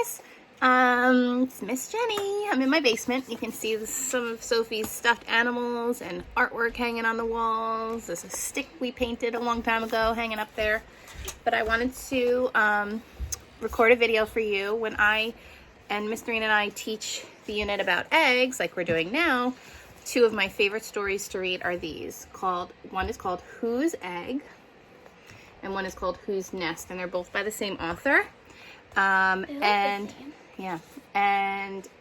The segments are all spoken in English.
guys, it's Miss Jenny. I'm in my basement. You can see some of Sophie's stuffed animals and artwork hanging on the walls. There's a stick we painted a long time ago hanging up there. But I wanted to record a video for you. When I and Miss Doreen and I teach the unit about eggs, like we're doing now, two of my favorite stories to read are these. One is called Whose Egg? And one is called Whose Nest? And they're both by the same author. And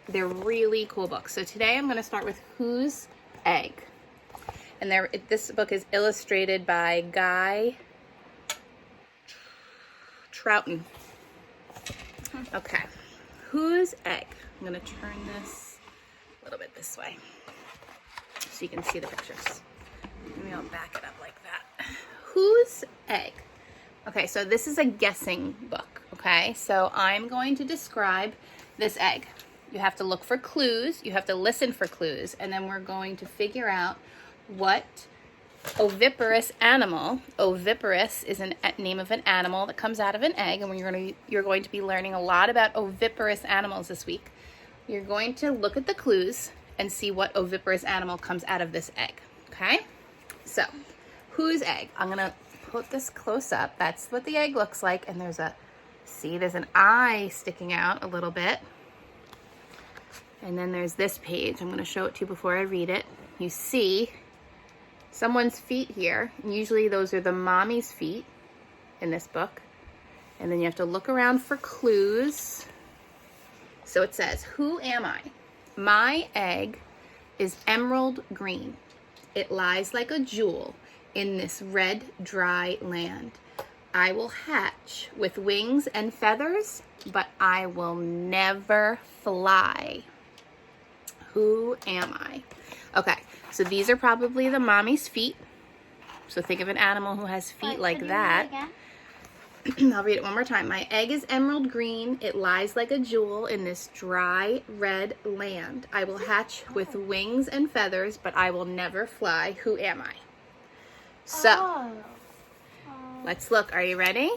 they're really cool books. So today I'm going to start with Whose Egg? And this book is illustrated by Guy Troughton. Okay, Whose Egg? I'm going to turn this a little bit this way so you can see the pictures. Maybe I'll back it up like that. Whose Egg? Okay, so this is a guessing book, okay? So I'm going to describe this egg. You have to look for clues, you have to listen for clues, and then we're going to figure out what oviparous animal, oviparous is a name of an animal that comes out of an egg, and you're going to be learning a lot about oviparous animals this week. You're going to look at the clues and see what oviparous animal comes out of this egg, okay? So, whose egg? I'm gonna put this close up. That's what the egg looks like, and there's an eye sticking out a little bit. And then there's this page. I'm going to show it to you before I read it. You see someone's feet here. Usually those are the mommy's feet in this book. And then you have to look around for clues. So it says, who am I? My egg is emerald green. It lies like a jewel in this red, dry land. I will hatch with wings and feathers, but I will never fly. Who am I? Okay, so these are probably the mommy's feet. So think of an animal who has feet like that. I'll read it one more time. My egg is emerald green. It lies like a jewel in this dry, red land. I will hatch with wings and feathers, but I will never fly. Who am I? So, let's look. Are you ready?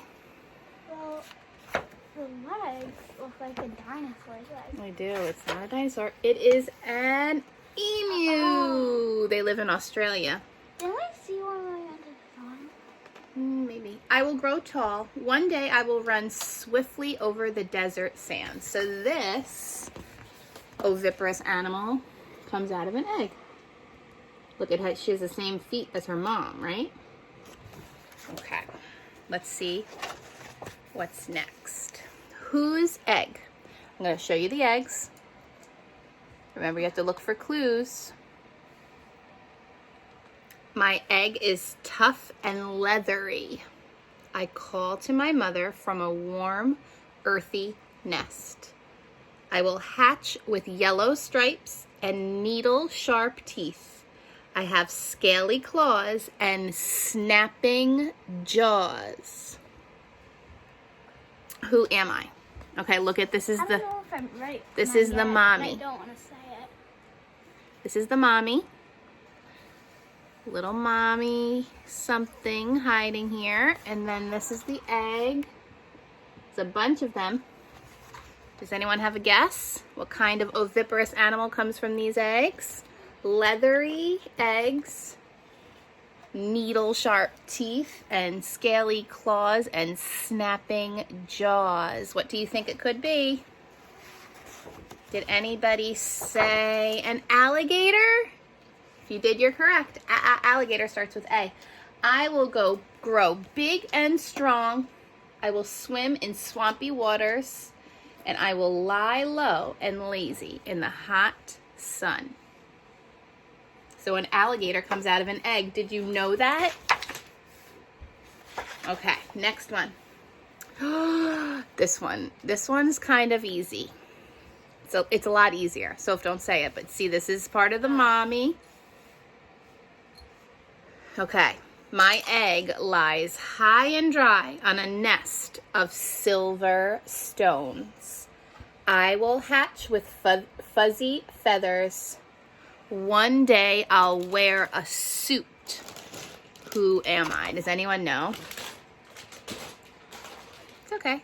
Well, the legs look like a dinosaur's legs. I do. It's not a dinosaur. It is an emu. They live in Australia. Didn't we see one when we went to the farm? Maybe. I will grow tall. One day I will run swiftly over the desert sand. So this oviparous animal comes out of an egg. Look at how she has the same feet as her mom, right? Okay, let's see what's next. Whose egg? I'm going to show you the eggs. Remember, you have to look for clues. My egg is tough and leathery. I call to my mother from a warm, earthy nest. I will hatch with yellow stripes and needle-sharp teeth. I have scaly claws and snapping jaws. Who am I? Okay, look at this. I don't know if I'm right. This is the mommy. I don't want to say it. This is the mommy. Little mommy something hiding here. And then this is the egg. It's a bunch of them. Does anyone have a guess? What kind of oviparous animal comes from these eggs? Leathery eggs, needle-sharp teeth, and scaly claws and snapping jaws. What do you think it could be? Did anybody say an alligator? If you did, you're correct. Alligator starts with A. I will grow big and strong. I will swim in swampy waters, and I will lie low and lazy in the hot sun. So an alligator comes out of an egg. Did you know that? Okay, next one. This one's kind of easy. So it's a lot easier. So don't say it, but see, this is part of the mommy. Okay, my egg lies high and dry on a nest of silver stones. I will hatch with fuzzy feathers. One day I'll wear a suit. Who am I? Does anyone know? It's okay.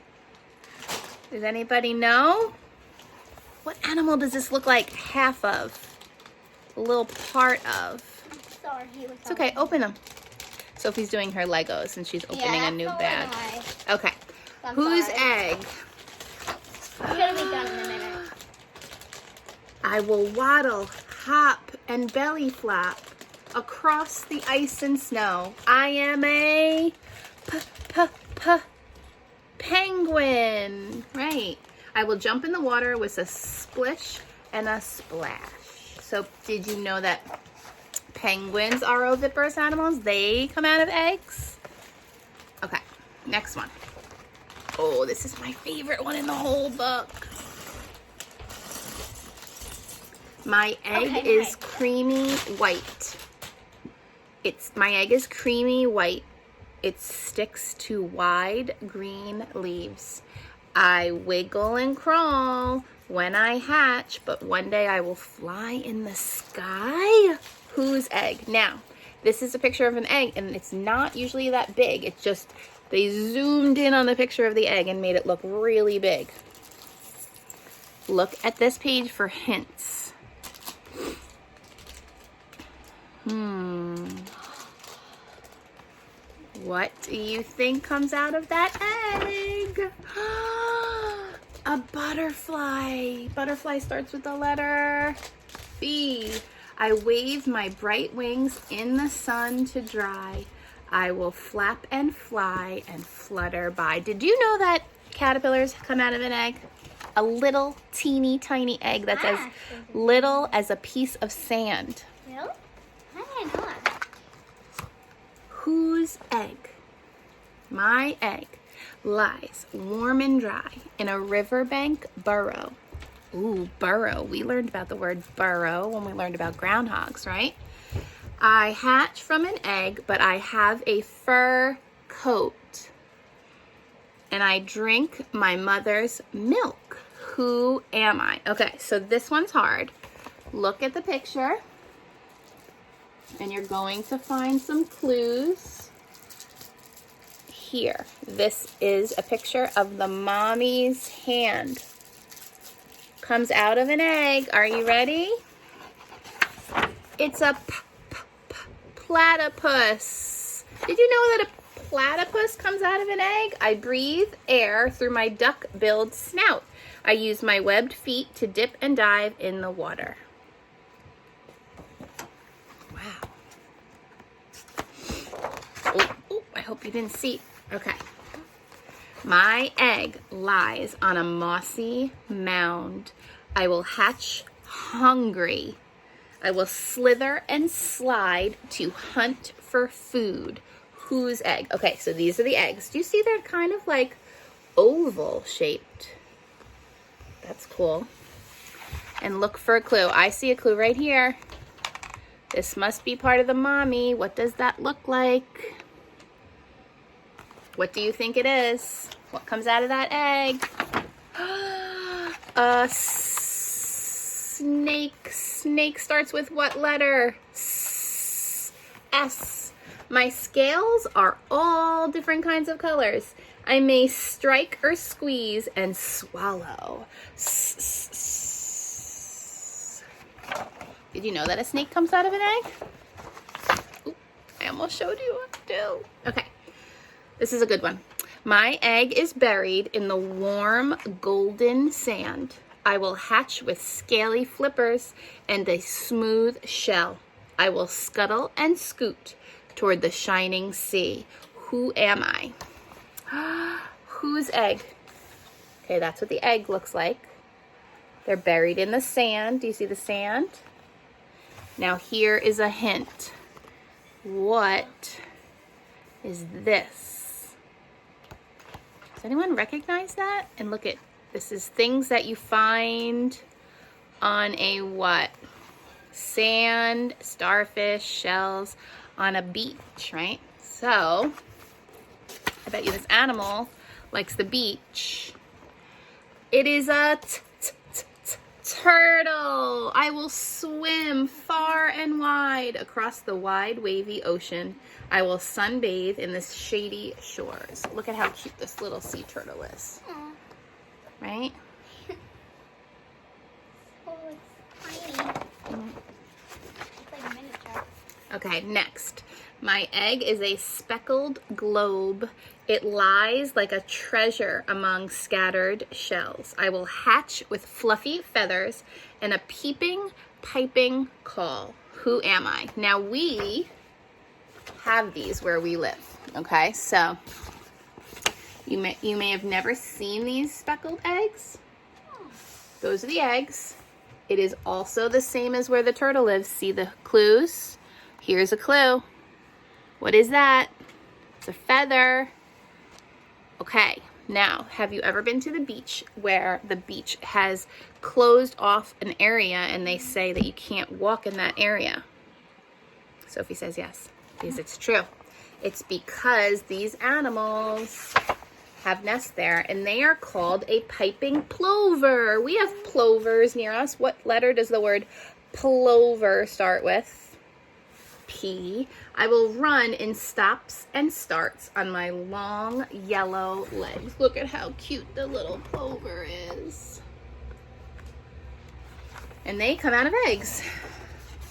Does anybody know? What animal does this look like half of? A little part of? Sorry, It's okay, open them. Sophie's doing her Legos and she's opening a new bag. Okay. Whose egg? I'm gonna be done in a minute. I will waddle, hop, and belly flap across the ice and snow. I am a penguin. Right. I will jump in the water with a splish and a splash. So did you know that penguins are oviparous animals? They come out of eggs. Okay, next one. Oh, this is my favorite one in the whole book. My egg is creamy white. My egg is creamy white. It sticks to wide green leaves. I wiggle and crawl when I hatch, but one day I will fly in the sky. Whose egg? Now, this is a picture of an egg, and it's not usually that big. It's just they zoomed in on the picture of the egg and made it look really big. Look at this page for hints. What do you think comes out of that egg? A butterfly. Butterfly starts with the letter B. I wave my bright wings in the sun to dry. I will flap and fly and flutter by. Did you know that caterpillars come out of an egg? A little teeny tiny egg that's as little as a piece of sand. Really? I didn't know that. Whose egg? My egg lies warm and dry in a riverbank burrow. Ooh, burrow. We learned about the word burrow when we learned about groundhogs, right? I hatch from an egg, but I have a fur coat. And I drink my mother's milk. Who am I? Okay, so this one's hard. Look at the picture. And you're going to find some clues here. This is a picture of the mommy's hand. Comes out of an egg. Are you ready? It's a platypus. Did you know that a platypus comes out of an egg? I breathe air through my duck-billed snout. I use my webbed feet to dip and dive in the water. Wow. Oh, I hope you didn't see. Okay. My egg lies on a mossy mound. I will hatch hungry. I will slither and slide to hunt for food. Whose egg? Okay, so these are the eggs. Do you see they're kind of like oval shaped? That's cool. And look for a clue. I see a clue right here. This must be part of the mommy. What does that look like? What do you think it is? What comes out of that egg? A snake. Snake starts with what letter? S. My scales are all different kinds of colors. I may strike or squeeze and swallow. Did you know that a snake comes out of an egg? Ooh, I almost showed you what to do. Okay, this is a good one. My egg is buried in the warm golden sand. I will hatch with scaly flippers and a smooth shell. I will scuttle and scoot toward the shining sea. Who am I? Whose egg? Okay, that's what the egg looks like. They're buried in the sand. Do you see the sand? Now here is a hint. What is this? Does anyone recognize that? And look at, this is things that you find on a what? Sand, starfish, shells on a beach, right? So, I bet you this animal likes the beach. It is a turtle. I will swim far and wide across the wide, wavy ocean. I will sunbathe in the shady shores. Look at how cute this little sea turtle is. right? Oh, it's tiny. It's like miniature. Okay, next. My egg is a speckled globe. It lies like a treasure among scattered shells. I will hatch with fluffy feathers and a peeping, piping call. Who am I? Now we have these where we live. Okay, so you may have never seen these speckled eggs. Those are the eggs. It is also the same as where the turtle lives. See the clues? Here's a clue. What is that? It's a feather. Okay, now, have you ever been to the beach where the beach has closed off an area and they say that you can't walk in that area? Sophie says yes, because it's true. It's because these animals have nests there, and they are called a piping plover. We have plovers near us. What letter does the word plover start with? P. I will run in stops and starts on my long yellow legs. Look at how cute the little plover is. And they come out of eggs.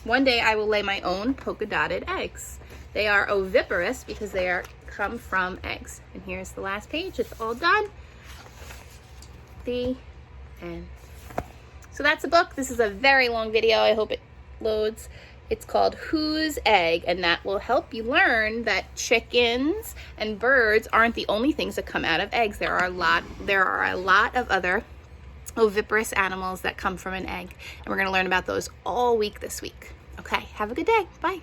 One day I will lay my own polka dotted eggs. They are oviparous because they come from eggs. And here's the last page. It's all done. The end. So that's a book. This is a very long video. I hope it loads. It's called Whose Egg, and that will help you learn that chickens and birds aren't the only things that come out of eggs. There are a lot of other oviparous animals that come from an egg, and we're going to learn about those all week this week. Okay, have a good day. Bye.